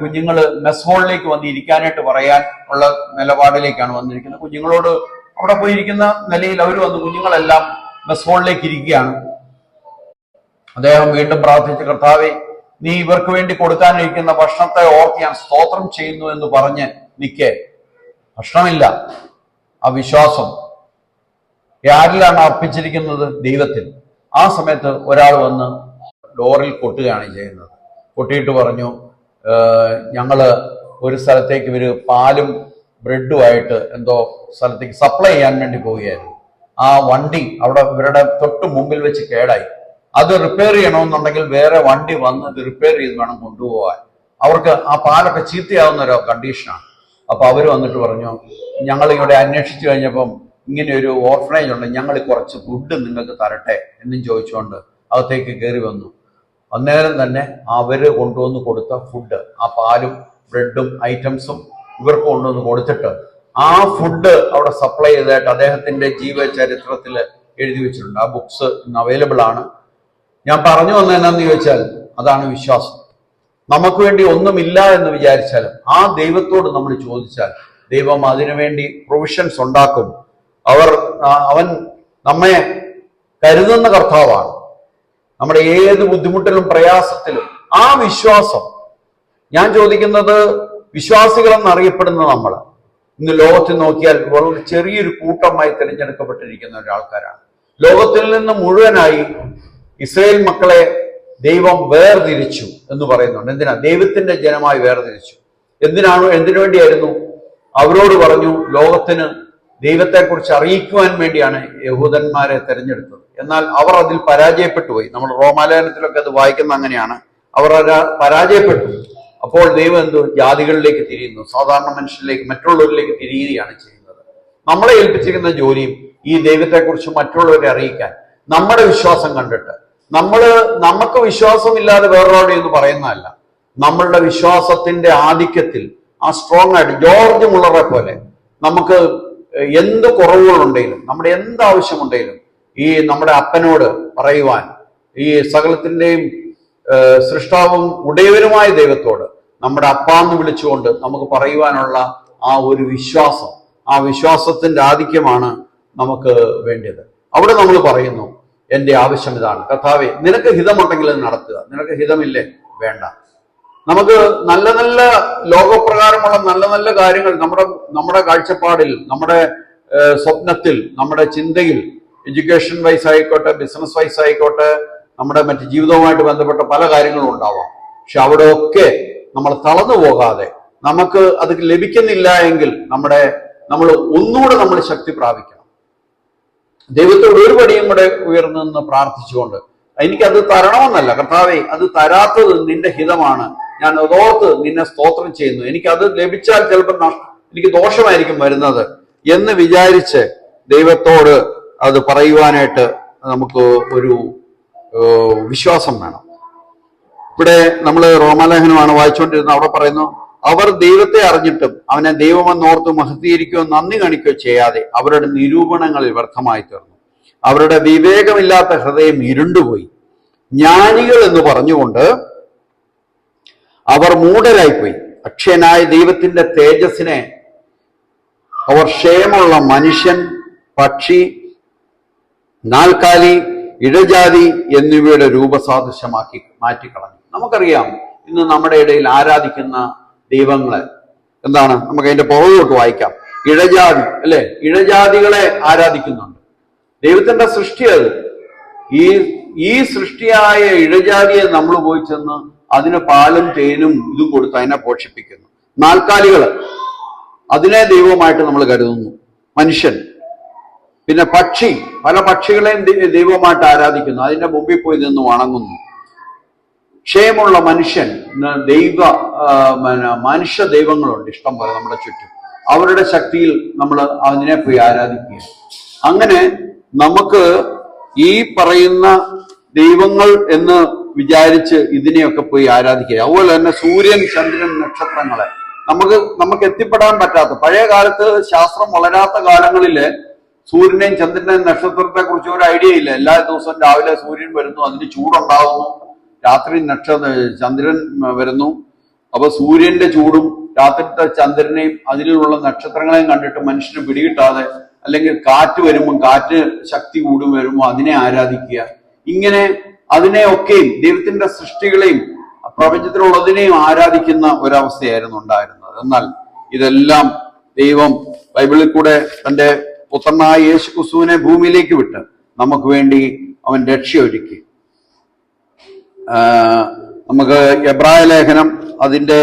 കുഞ്ഞുങ്ങള് മെസ് ഹോളിലേക്ക് വന്ന് ഇരിക്കാനായിട്ട് പറയാൻ ഉള്ള നിലപാടിലേക്കാണ് വന്നിരിക്കുന്നത്. കുഞ്ഞുങ്ങളോട് അവിടെ പോയിരിക്കുന്ന നിലയിൽ അവർ വന്ന് കുഞ്ഞുങ്ങളെല്ലാം മെസ് ഹോളിലേക്ക് ഇരിക്കുകയാണ്. അദ്ദേഹം വീണ്ടും പ്രാർത്ഥിച്ച്, കർത്താവേ, നീ ഇവർക്ക് വേണ്ടി കൊടുക്കാനിരിക്കുന്ന ഭക്ഷണത്തെ ഓർത്ത് ഞാൻ സ്തോത്രം ചെയ്യുന്നു എന്ന് പറഞ്ഞ് നിൽക്കെ ഭക്ഷണമില്ല. ആ വിശ്വാസം ആരിലാണ് അർപ്പിച്ചിരിക്കുന്നത്? ദൈവത്തിൽ. ആ സമയത്ത് ഒരാൾ വന്ന് ഡോറിൽ കൊട്ടുകയാണ് ചെയ്യുന്നത്. കൊട്ടിയിട്ട് പറഞ്ഞു, ഞങ്ങള് ഒരു സ്ഥലത്തേക്ക് ഇവര് പാലും ബ്രെഡുമായിട്ട് എന്തോ സ്ഥലത്തേക്ക് സപ്ലൈ ചെയ്യാൻ വേണ്ടി പോവുകയായിരുന്നു. ആ വണ്ടി അവിടെ ഇവരുടെ തൊട്ട് മുമ്പിൽ വെച്ച് കേടായി. അത് റിപ്പയർ ചെയ്യണമെന്നുണ്ടെങ്കിൽ വേറെ വണ്ടി വന്ന് ഇത് റിപ്പയർ ചെയ്ത് വേണം കൊണ്ടുപോകാൻ. അവർക്ക് ആ പാലൊക്കെ ചീത്തയാവുന്ന ഒരു കണ്ടീഷനാണ്. അപ്പൊ അവര് വന്നിട്ട് പറഞ്ഞു, ഞങ്ങൾ ഇവിടെ അന്വേഷിച്ചു കഴിഞ്ഞപ്പം ഇങ്ങനെ ഒരു ഓർഫനേജ് ഉണ്ട്, ഞങ്ങൾ കുറച്ച് ഫുഡ് നിങ്ങൾക്ക് തരട്ടെ എന്നും ചോദിച്ചുകൊണ്ട് അകത്തേക്ക് കയറി വന്നു. അന്നേരം തന്നെ അവര് കൊണ്ടുവന്ന് കൊടുത്ത ഫുഡ്, ആ പാലും ബ്രെഡും ഐറ്റംസും ഇവർക്ക് കൊണ്ടുവന്ന് കൊടുത്തിട്ട് ആ ഫുഡ് അവിടെ സപ്ലൈ ചെയ്തതായിട്ട് അദ്ദേഹത്തിന്റെ ജീവചരിത്രത്തിൽ എഴുതി വെച്ചിട്ടുണ്ട്. ആ ബുക്സ് ഇന്ന് അവൈലബിൾ ആണ്. ഞാൻ പറഞ്ഞു വന്നത് എന്നാന്ന് ചോദിച്ചാൽ അതാണ് വിശ്വാസം. നമുക്ക് വേണ്ടി ഒന്നുമില്ല എന്ന് വിചാരിച്ചാലും ആ ദൈവത്തോട് നമ്മൾ ചോദിച്ചാൽ ദൈവം അതിനുവേണ്ടി പ്രൊവിഷൻസ് ഉണ്ടാക്കും. അവൻ നമ്മെ കരുതുന്ന കർത്താവാണ്. നമ്മുടെ ഏത് ബുദ്ധിമുട്ടിലും പ്രയാസത്തിലും ആ വിശ്വാസം, ഞാൻ ചോദിക്കുന്നത്, വിശ്വാസികളെന്നറിയപ്പെടുന്ന നമ്മൾ ഇന്ന് ലോകത്തിൽ നോക്കിയാൽ വളരെ ചെറിയൊരു കൂട്ടമായി തിരഞ്ഞെടുക്കപ്പെട്ടിരിക്കുന്ന ഒരാൾക്കാരാണ്. ലോകത്തിൽ നിന്ന് മുഴുവനായി ഇസ്രായേൽ മക്കളെ ദൈവം വേർതിരിച്ചു എന്ന് പറയുന്നുണ്ട്. എന്തിനാ? ദൈവത്തിന്റെ ജനമായി വേർതിരിച്ചു. എന്തിനു വേണ്ടിയായിരുന്നു? അവരോട് പറഞ്ഞു, ലോകത്തിന് ദൈവത്തെക്കുറിച്ച് അറിയിക്കുവാൻ വേണ്ടിയാണ് യഹൂദന്മാരെ തെരഞ്ഞെടുത്തത്. എന്നാൽ അവർ അതിൽ പരാജയപ്പെട്ടു പോയി. നമ്മൾ റോമാലേഖനത്തിലൊക്കെ അത് വായിക്കുന്ന അങ്ങനെയാണ്. അവർ പരാജയപ്പെട്ടു. അപ്പോൾ ദൈവം ജാതികളിലേക്ക് തിരിയുന്നു, സാധാരണ മനുഷ്യരിലേക്ക്, മറ്റുള്ളവരിലേക്ക് തിരിയുകയാണ് ചെയ്യുന്നത്. നമ്മളെ ഏൽപ്പിച്ചിരിക്കുന്ന ജോലിയും ഈ ദൈവത്തെക്കുറിച്ച് മറ്റുള്ളവരെ അറിയിക്കാൻ, നമ്മുടെ വിശ്വാസം കണ്ടിട്ട് നമുക്ക് വിശ്വാസമില്ലാതെ വേറൊരാളുടെ എന്ന് പറയുന്നതല്ല, നമ്മളുടെ വിശ്വാസത്തിന്റെ ആധിക്യത്തിൽ ആ സ്ട്രോങ് ആയിട്ട് ജോർജ് മുള്ളറെ പോലെ നമുക്ക് എന്ത് കുറവുകളുണ്ടെങ്കിലും, നമ്മുടെ എന്ത് ആവശ്യമുണ്ടെങ്കിലും ഈ നമ്മുടെ അപ്പനോട് പറയുവാൻ, ഈ സകലത്തിന്റെയും സൃഷ്ടാവും ഉടയവനുമായ ദൈവത്തോട് നമ്മുടെ അപ്പാന്ന് വിളിച്ചുകൊണ്ട് നമുക്ക് പറയുവാനുള്ള ആ ഒരു വിശ്വാസം, ആ വിശ്വാസത്തിന്റെ ആധിക്യമാണ് നമുക്ക് വേണ്ടത്. അവിടെ നമ്മൾ പറയുന്നു, എന്റെ ആവശ്യം ഇതാണ്, കർത്താവേ, നിനക്ക് ഹിതമുണ്ടെങ്കിൽ അത് നടത്തുക, നിനക്ക് ഹിതമില്ലേ വേണ്ട. നമുക്ക് നല്ല നല്ല ലോകപ്രകാരമുള്ള നല്ല നല്ല കാര്യങ്ങൾ നമ്മുടെ കാഴ്ചപ്പാടിൽ, നമ്മുടെ സ്വപ്നത്തിൽ, നമ്മുടെ ചിന്തയിൽ, എഡ്യൂക്കേഷൻ വൈസ് ആയിക്കോട്ടെ, ബിസിനസ് വൈസ് ആയിക്കോട്ടെ, നമ്മുടെ മറ്റ് ജീവിതവുമായിട്ട് ബന്ധപ്പെട്ട പല കാര്യങ്ങളും ഉണ്ടാവാം. പക്ഷെ അവിടെയൊക്കെ നമ്മൾ തളർന്നു പോകാതെ, നമുക്ക് അത് ലഭിക്കുന്നില്ല എങ്കിൽ നമ്മൾ ഒന്നുകൂടെ നമ്മൾ ശക്തി പ്രാപിക്കണം. ദൈവത്തോട് ഒരു പടിയും കൂടെ ഉയർന്നു നിന്ന് പ്രാർത്ഥിച്ചുകൊണ്ട്, എനിക്കത് തരണമെന്നല്ല കർത്താവേ, അത് തരാത്തത് നിന്റെ ഹിതമാണ്, ഞാൻ അതോർത്ത് നിന്നെ സ്തോത്രം ചെയ്യുന്നു, എനിക്കത് ലഭിച്ചാൽ ചിലപ്പോൾ എനിക്ക് ദോഷമായിരിക്കും വരുന്നത് എന്ന് വിചാരിച്ച് ദൈവത്തോട് അത് പറയുവാനായിട്ട് നമുക്ക് ഒരു വിശ്വാസം വേണം. ഇവിടെ നമ്മൾ റോമാലേഖനമാണ് വായിച്ചുകൊണ്ടിരുന്നത്. അവിടെ പറയുന്നു, അവർ ദൈവത്തെ അറിഞ്ഞിട്ടും അവനെ ദൈവമെന്നോർത്ത് മഹത്വീകരിക്കുകയോ നന്ദി കാണിക്കുകയോ ചെയ്യാതെ അവരുടെ നിരൂപണങ്ങളിൽ വ്യർത്ഥമായി തീർന്നു. അവരുടെ വിവേകമില്ലാത്ത ഹൃദയം ഇരുണ്ടുപോയി. ജ്ഞാനികൾ എന്ന് പറഞ്ഞുകൊണ്ട് അവർ മൂഢരായിപ്പോയി. അക്ഷയനായ ദൈവത്തിന്റെ തേജസ്സിനെ അവർ ക്ഷേമമുള്ള മനുഷ്യൻ, പക്ഷി, നാൽക്കാലി, ഇഴജാതി എന്നിവയുടെ രൂപസാദൃശ്യമാക്കി മാറ്റിക്കളഞ്ഞു. നമുക്കറിയാം ഇന്ന് നമ്മുടെ ഇടയിൽ ആരാധിക്കുന്ന ദൈവങ്ങളെ എന്താണ്? നമുക്ക് അതിന്റെ പുറകോട്ട് വായിക്കാം. ഇഴജാതി, അല്ലെ? ഇഴജാതികളെ ആരാധിക്കുന്നുണ്ട്. ദൈവത്തിന്റെ സൃഷ്ടി അത്. ഈ സൃഷ്ടിയായ ഇഴജാതിയെ നമ്മൾ പോയി ചെന്ന് അതിന് പാലും തേനും ഇതും കൊടുത്ത് അതിനെ പോഷിപ്പിക്കുന്നു. നാൽക്കാലികള്, അതിനെ ദൈവമായിട്ട് നമ്മൾ കരുതുന്നു. മനുഷ്യൻ, പിന്നെ പക്ഷി, പല പക്ഷികളെയും ദൈവമായിട്ട് ആരാധിക്കുന്നു, അതിന്റെ മുമ്പിൽ പോയി നിന്ന് വണങ്ങുന്നു. ക്ഷേമമുള്ള മനുഷ്യൻ, മനുഷ്യ ദൈവങ്ങളുണ്ട് ഇഷ്ടം പോലെ നമ്മുടെ ചുറ്റും. അവരുടെ ശക്തിയിൽ നമ്മൾ അതിനെ പോയി ആരാധിക്കുക. അങ്ങനെ നമുക്ക് ഈ പറയുന്ന ദൈവങ്ങൾ എന്ന് വിചാരിച്ച് ഇതിനെയൊക്കെ പോയി ആരാധിക്കുക. അതുപോലെ തന്നെ സൂര്യൻ, ചന്ദ്രൻ, നക്ഷത്രങ്ങളെ നമുക്ക് എത്തിപ്പെടാൻ പറ്റാത്ത, പഴയ കാലത്ത് ശാസ്ത്രം വളരാത്ത കാലങ്ങളില് സൂര്യനെയും ചന്ദ്രനെയും നക്ഷത്രത്തെ കുറിച്ച് ഒരു ഐഡിയ ഇല്ല. എല്ലാ ദിവസവും രാവിലെ സൂര്യൻ വരുന്നു, അതിന് ചൂടുണ്ടാകുന്നു, രാത്രി ചന്ദ്രൻ വരുന്നു. അപ്പൊ സൂര്യന്റെ ചൂടും രാത്രിത്തെ ചന്ദ്രനെയും അതിലുള്ള നക്ഷത്രങ്ങളെയും കണ്ടിട്ട് മനുഷ്യന് പിടികിട്ടാതെ, അല്ലെങ്കിൽ കാറ്റ് വരുമ്പോൾ കാറ്റ് ശക്തി കൂടും വരുമ്പോൾ അതിനെ ആരാധിക്കുക. ഇങ്ങനെ അതിനെയൊക്കെയും ദൈവത്തിന്റെ സൃഷ്ടികളെയും പ്രപഞ്ചത്തിലുള്ളതിനെയും ആരാധിക്കുന്ന ഒരവസ്ഥയായിരുന്നു ഉണ്ടായിരുന്നത്. എന്നാൽ ഇതെല്ലാം ദൈവം ബൈബിളിൽ കൂടെ തന്റെ പുത്രനായ യേശു ക്രിസ്തുവിനെ ഭൂമിയിലേക്ക് വിട്ട് നമുക്ക് വേണ്ടി അവൻ രക്ഷയൊരുക്കി. നമുക്ക് എബ്രായ ലേഖനം അതിന്റെ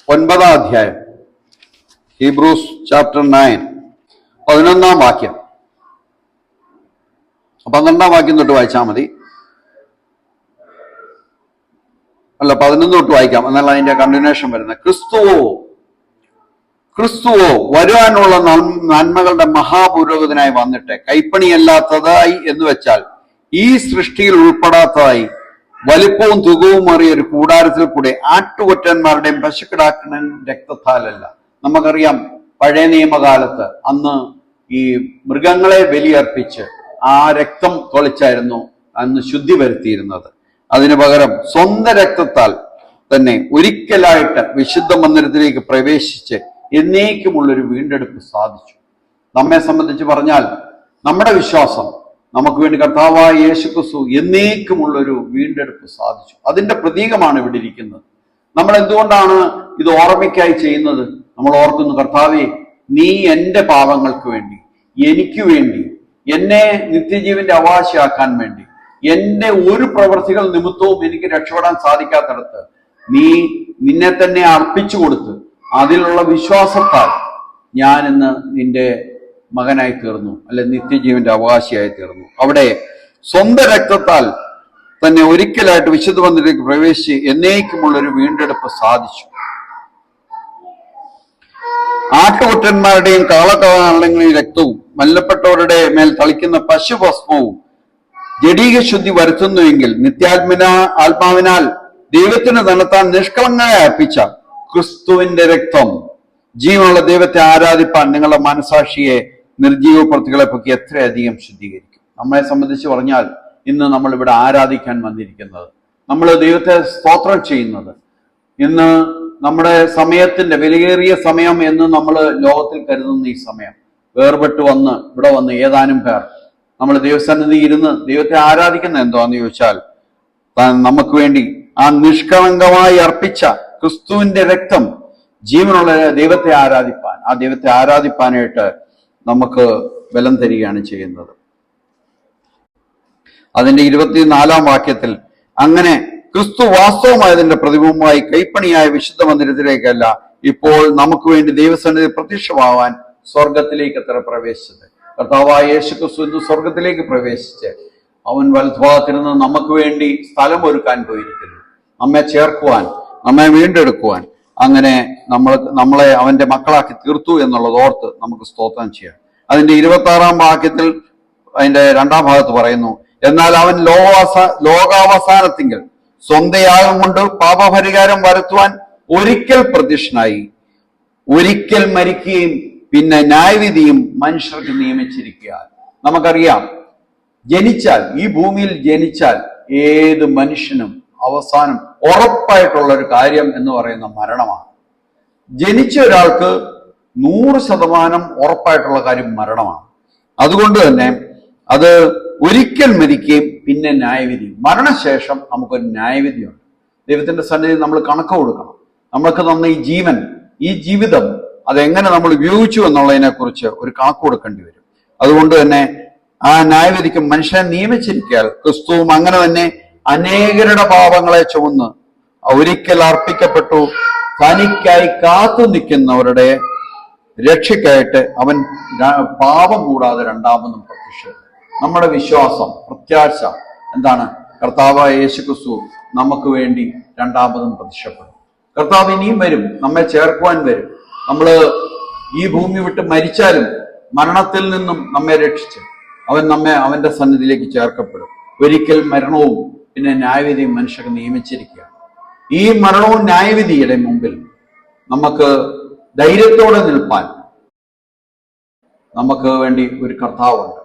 9-ാം അധ്യായം, ഹീബ്രൂസ് ചാപ്റ്റർ 9, 11-ാം വാക്യം, 12-ാം വാക്യം തൊട്ട് വായിച്ചാൽ മതി. അല്ല, 11 തൊട്ട് വായിക്കാം, എന്നാൽ അതിന്റെ കണ്ടിന്യൂഷൻ വരുന്നത്. ക്രിസ്തുവോ വരുവാനുള്ള നന്മകളുടെ മഹാപുരോഹിതനായി വന്നിട്ട് കൈപ്പണിയല്ലാത്തതായി എന്ന് വെച്ചാൽ ഈ സൃഷ്ടിയിൽ ഉൾപ്പെടാത്തതായി വലിപ്പവും തുകവും അറിയ ഒരു കൂടാരത്തിൽ കൂടെ ആട്ടുകൊറ്റന്മാരുടെയും പശുക്കിടാക്കളുടെയും രക്തത്താലല്ല. നമുക്കറിയാം പഴയ നിയമകാലത്ത് അന്ന് ഈ മൃഗങ്ങളെ ബലിയർപ്പിച്ച് ആ രക്തം തൊളിച്ചായിരുന്നു അന്ന് ശുദ്ധി വരുത്തിയിരുന്നത്. അതിനു പകരം സ്വന്തം രക്തത്താൽ തന്നെ ഒരിക്കലായിട്ട് വിശുദ്ധ മന്ദിരത്തിലേക്ക് പ്രവേശിച്ച് എന്നേക്കുമുള്ളൊരു വീണ്ടെടുപ്പ് സാധിച്ചു. നമ്മെ സംബന്ധിച്ച് പറഞ്ഞാൽ നമ്മുടെ വിശ്വാസം, നമുക്ക് വേണ്ടി കർത്താവായ യേശു ക്രിസ്തു എന്നേക്കുമുള്ളൊരു വീണ്ടെടുപ്പ് സാധിച്ചു. അതിന്റെ പ്രതീകമാണ് ഇവിടെ ഇരിക്കുന്നത്. നമ്മൾ എന്തുകൊണ്ടാണ് ഇത് ഓർമ്മയ്ക്കായി ചെയ്യുന്നത്? നമ്മൾ ഓർക്കുന്നു, കർത്താവേ, നീ എൻ്റെ പാപങ്ങൾക്ക് വേണ്ടി, എനിക്ക് വേണ്ടി, എന്നെ നിത്യജീവന്റെ അവകാശിയാക്കാൻ വേണ്ടി, എന്റെ ഒരു പ്രവൃത്തികൾ നിമിത്തവും എനിക്ക് രക്ഷപ്പെടാൻ സാധിക്കാത്തടത്ത് നിന്നെ തന്നെ അർപ്പിച്ചു കൊടുത്ത് അതിലുള്ള വിശ്വാസത്താൽ ഞാൻ ഇന്ന് നിന്റെ മകനായി തീർന്നു, അല്ലെ നിത്യജീവന്റെ അവകാശിയായി തീർന്നു. അവിടെ സ്വന്തം രക്തത്താൽ തന്നെ ഒരിക്കലായിട്ട് വിശുദ്ധ മന്ദിരത്തിലേക്ക് പ്രവേശിച്ച് എന്നേക്കുമുള്ളൊരു വീണ്ടെടുപ്പ് സാധിച്ചു. ആട്ടുകുട്ടന്മാരുടെയും കാളക്കാളങ്ങളുടെയും രക്തവും മല്ലപ്പെട്ടവരുടെ മേൽ തളിക്കുന്ന പശുഭസ്മവും ജഡീക ശുദ്ധി വരുത്തുന്നുവെങ്കിൽ ആത്മാവിനാൽ ദൈവത്തിന് തന്നെത്താൻ നിഷ്കളങ്കമായി അർപ്പിച്ച ക്രിസ്തുവിന്റെ രക്തം ജീവനുള്ള ദൈവത്തെ ആരാധിപ്പാൻ നിങ്ങളുടെ മനസാക്ഷിയെ നിർജീവ പ്രവൃത്തികളെ പൊക്കി എത്രയധികം ശുദ്ധീകരിക്കും. നമ്മളെ സംബന്ധിച്ച് പറഞ്ഞാൽ ഇന്ന് നമ്മൾ ഇവിടെ ആരാധിക്കാൻ വന്നിരിക്കുന്നത്, നമ്മൾ ദൈവത്തെ സ്തോത്രം ചെയ്യുന്നത്, ഇന്ന് നമ്മുടെ സമയത്തിന്റെ വിലയേറിയ സമയം എന്ന് നമ്മൾ ലോകത്തിൽ കരുതുന്ന ഈ സമയം വേർപെട്ട് ഇവിടെ വന്ന് ഏതാനും പേർ നമ്മൾ ദൈവസന്നിധി ഇരുന്ന് ദൈവത്തെ ആരാധിക്കുന്ന എന്താന്ന് ചോദിച്ചാൽ, നമുക്ക് വേണ്ടി ആ നിഷ്കളങ്കമായി അർപ്പിച്ച ക്രിസ്തുവിന്റെ രക്തം ജീവനുള്ള ദൈവത്തെ ആരാധിപ്പാനായിട്ട് നമുക്ക് ബലം തരികയാണ് ചെയ്യുന്നത്. അതിന്റെ 24-ാം വാക്യത്തിൽ, അങ്ങനെ ക്രിസ്തു വാസ്തവമായതിന്റെ പ്രതിബിംബമായി കൈപ്പണിയായ വിശുദ്ധ മന്ദിരത്തിലേക്കല്ല ഇപ്പോൾ നമുക്ക് വേണ്ടി ദൈവസന്നിധി പ്രത്യക്ഷമാവാൻ സ്വർഗത്തിലേക്ക് അത്ര പ്രവേശിച്ചത്. കർത്താവായ യേശുക്രിസ്തു ഇന്ന് സ്വർഗത്തിലേക്ക് പ്രവേശിച്ച് അവൻ വലതുഭാഗത്തിരുന്ന് നമുക്ക് വേണ്ടി സ്ഥലം ഒരുക്കാൻ പോയിരിക്കുന്നു, നമ്മെ ചേർക്കുവാൻ, നമ്മെ വീണ്ടെടുക്കുവാൻ. അങ്ങനെ നമ്മളെ അവന്റെ മക്കളാക്കി തീർത്തു എന്നുള്ളത് ഓർത്ത് നമുക്ക് സ്തോത്രം ചെയ്യാം. അതിന്റെ 26-ാം വാക്യത്തിൽ അതിന്റെ 2-ാം ഭാഗത്ത് പറയുന്നു, എന്നാൽ അവൻ ലോകാവസാനത്തിങ്കൽ സ്വന്തയാഗം കൊണ്ട് പാപപരിഹാരം വരുത്തുവാൻ ഒരിക്കൽ പ്രത്യക്ഷനായി, ഒരിക്കൽ മരിക്കുകയും പിന്നെ ന്യായവിധിയും മനുഷ്യർക്ക് നിയമിച്ചിരിക്കുക. നമുക്കറിയാം, ജനിച്ചാൽ, ഈ ഭൂമിയിൽ ജനിച്ചാൽ ഏത് മനുഷ്യനും അവസാനം ഉറപ്പായിട്ടുള്ള ഒരു കാര്യം എന്ന് പറയുന്ന മരണമാണ്. ജനിച്ച ഒരാൾക്ക് 100% ഉറപ്പായിട്ടുള്ള കാര്യം മരണമാണ്. അതുകൊണ്ട് തന്നെ അത് ഒരിക്കൽ മരിക്കുകയും പിന്നെ ന്യായവിധി. മരണശേഷം നമുക്കൊരു ന്യായവിധിയുണ്ട്. ദൈവത്തിന്റെ സന്നിധിയിൽ നമ്മൾ കണക്ക് കൊടുക്കണം. നമ്മൾക്ക് തന്ന ഈ ജീവൻ, ഈ ജീവിതം അതെങ്ങനെ നമ്മൾ ഉപയോഗിച്ചു എന്നുള്ളതിനെ കുറിച്ച് ഒരു കണക്ക് കൊടുക്കേണ്ടി വരും. അതുകൊണ്ട് തന്നെ ആ ന്യായവിധിക്ക് മനുഷ്യനെ നിയമിച്ചിരിക്കാൻ ക്രിസ്തുവും അങ്ങനെ തന്നെ അനേകരുടെ പാപങ്ങളെ ചുമന്ന് ഒരിക്കൽ അർപ്പിക്കപ്പെട്ടു. തനിക്കായി കാത്തു നിൽക്കുന്നവരുടെ രക്ഷയ്ക്കായിട്ട് അവൻ പാപം കൂടാതെ രണ്ടാമതും പ്രത്യക്ഷപ്പെട്ടു. നമ്മുടെ വിശ്വാസം, പ്രത്യാശ എന്താണ്? കർത്താവായ യേശുക്രിസ്തു നമുക്ക് വേണ്ടി രണ്ടാമതും പ്രത്യക്ഷപ്പെടും. കർത്താവ് ഇനിയും വരും, നമ്മെ ചേർക്കുവാൻ വരും. നമ്മൾ ഈ ഭൂമി വിട്ട് മരിച്ചാലും മരണത്തിൽ നിന്നും നമ്മെ രക്ഷിച്ച് അവൻ അവന്റെ സന്നിധിയിലേക്ക് ചേർക്കപ്പെടും. ഒരിക്കൽ മരണവും പിന്നെ ന്യായവിധിയും മനുഷ്യർക്ക് നിയമിച്ചിരിക്കുക. ഈ മരണവും ന്യായവിധിയുടെ മുമ്പിൽ നമുക്ക് ധൈര്യത്തോടെ നിൽപ്പാൻ നമുക്ക് വേണ്ടി ഒരു കർത്താവുണ്ട്.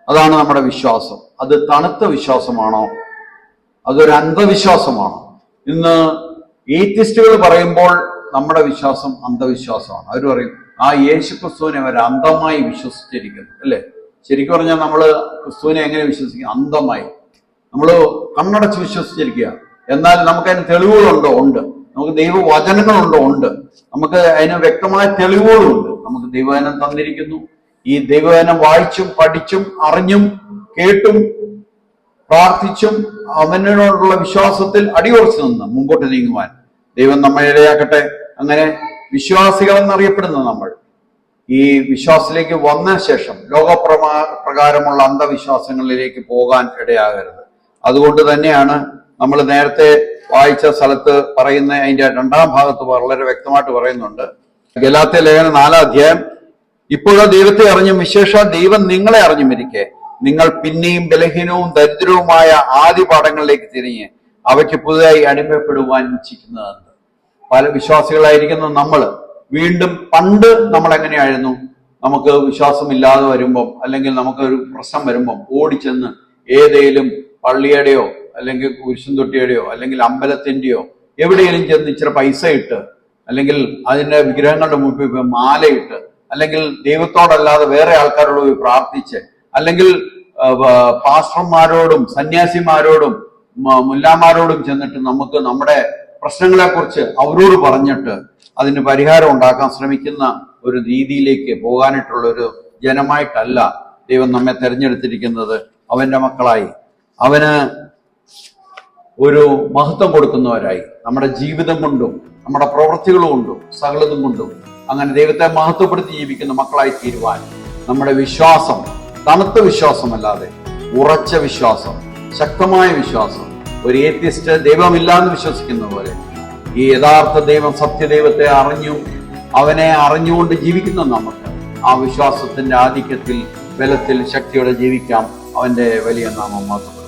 അതാണ് നമ്മുടെ വിശ്വാസം. അത് തണുത്ത വിശ്വാസമാണോ? അതൊരു അന്ധവിശ്വാസമാണോ? ഇന്ന് ഏത്തിസ്റ്റുകൾ പറയുമ്പോൾ നമ്മുടെ വിശ്വാസം അന്ധവിശ്വാസമാണ്. അവർ പറയും, ആ യേശുക്രിസ്തുവിനെ അവർ അന്ധമായി വിശ്വസിച്ചിരിക്കുന്നു, അല്ലേ? ശരിക്കും പറഞ്ഞാൽ നമ്മൾ ക്രിസ്തുവിനെ എങ്ങനെ വിശ്വസിക്കും? അന്ധമായി. നമ്മൾ കണ്ണടച്ച് വിശ്വസിച്ചിരിക്കുക. എന്നാൽ നമുക്കതിന് തെളിവുകളുണ്ടോ? ഉണ്ട്. നമുക്ക് ദൈവവചനങ്ങളുണ്ടോ? ഉണ്ട്. നമുക്ക് അതിന് വ്യക്തമായ തെളിവുകളുണ്ട്. നമുക്ക് ദൈവവചനം തന്നിരിക്കുന്നു. ഈ ദൈവവചനം വായിച്ചും പഠിച്ചും അറിഞ്ഞും കേട്ടും പ്രാർത്ഥിച്ചും അവനോടുള്ള വിശ്വാസത്തിൽ അടിയുറച്ചു നിന്ന് മുമ്പോട്ട് നീങ്ങുവാൻ ദൈവം നമ്മെ ഇടയാക്കട്ടെ. അങ്ങനെ വിശ്വാസികൾ എന്നറിയപ്പെടുന്ന നമ്മൾ ഈ വിശ്വാസത്തിലേക്ക് വന്ന ശേഷം ലോകപ്രകാരമുള്ള അന്ധവിശ്വാസങ്ങളിലേക്ക് പോകാൻ ഇടയാകരുത്. അതുകൊണ്ട് തന്നെയാണ് നമ്മൾ നേരത്തെ വായിച്ച സ്ഥലത്ത് പറയുന്ന അതിന്റെ 2-ാം ഭാഗത്ത് വളരെ വ്യക്തമായിട്ട് പറയുന്നുണ്ട്. ഗലാത്യ ലേഖനം 4-ാം അധ്യായം, ഇപ്പോഴോ ദൈവത്തെ അറിഞ്ഞും വിശേഷാൽ ദൈവം നിങ്ങളെ അറിഞ്ഞുമിരിക്കെ നിങ്ങൾ പിന്നെയും ബലഹീനവും ദരിദ്രവുമായ ആദ്യ പാഠങ്ങളിലേക്ക് തിരിഞ്ഞ് അവയ്ക്ക് പുതുതായി അടിമപ്പെടുവാൻ ഇച്ഛിക്കുന്നതെന്ന്. പല വിശ്വാസികളായിരിക്കുന്ന നമ്മൾ വീണ്ടും പണ്ട് നമ്മൾ എങ്ങനെയായിരുന്നു? നമുക്ക് വിശ്വാസമില്ലാതെ വരുമ്പം, അല്ലെങ്കിൽ നമുക്കൊരു പ്രശ്നം വരുമ്പം ഓടിച്ചെന്ന് ഏതേലും പള്ളിയുടെയോ അല്ലെങ്കിൽ കുരിശും തൊട്ടിയുടെയോ അല്ലെങ്കിൽ അമ്പലത്തിന്റെയോ എവിടെയെങ്കിലും ചെന്ന് ഇച്ചിരി പൈസ ഇട്ട്, അല്ലെങ്കിൽ അതിന്റെ വിഗ്രഹങ്ങളുടെ മുമ്പിൽ മാലയിട്ട്, അല്ലെങ്കിൽ ദൈവത്തോടല്ലാതെ വേറെ ആൾക്കാരോട് പോയി പ്രാർത്ഥിച്ച്, അല്ലെങ്കിൽ പാസ്റ്റർമാരോടും സന്യാസിമാരോടും മുല്ലാമാരോടും ചെന്നിട്ട് നമുക്ക് നമ്മുടെ പ്രശ്നങ്ങളെ കുറിച്ച് അവരോട് പറഞ്ഞിട്ട് അതിന് പരിഹാരം ഉണ്ടാക്കാൻ ശ്രമിക്കുന്ന ഒരു രീതിയിലേക്ക് പോകാനായിട്ടുള്ള ഒരു ജനമായിട്ടല്ല ദൈവം നമ്മെ തെരഞ്ഞെടുത്തിരിക്കുന്നത്. അവന്റെ മക്കളായി അവന് ഒരു മഹത്വം കൊടുക്കുന്നവരായി നമ്മുടെ ജീവിതം കൊണ്ടും നമ്മുടെ പ്രവൃത്തികൾ കൊണ്ടും സകലതും കൊണ്ടും അങ്ങനെ ദൈവത്തെ മഹത്വപ്പെടുത്തി ജീവിക്കുന്ന മക്കളായി തീരുവാൻ നമ്മുടെ വിശ്വാസം തണുത്ത വിശ്വാസമല്ലാതെ ഉറച്ച വിശ്വാസം, ശക്തമായ വിശ്വാസം, ഒരു ഏത്യസ്റ്റ് ദൈവമില്ലാന്ന് വിശ്വസിക്കുന്ന പോലെ ഈ യഥാർത്ഥ ദൈവം സത്യദൈവത്തെ അവനെ അറിഞ്ഞുകൊണ്ട് ജീവിക്കുന്ന നമുക്ക് ആ വിശ്വാസത്തിന്റെ ആധിക്യത്തിൽ ബലത്തിൽ ശക്തിയോടെ ജീവിക്കാം. അവന്റെ വലിയ നാമം മാത്രം.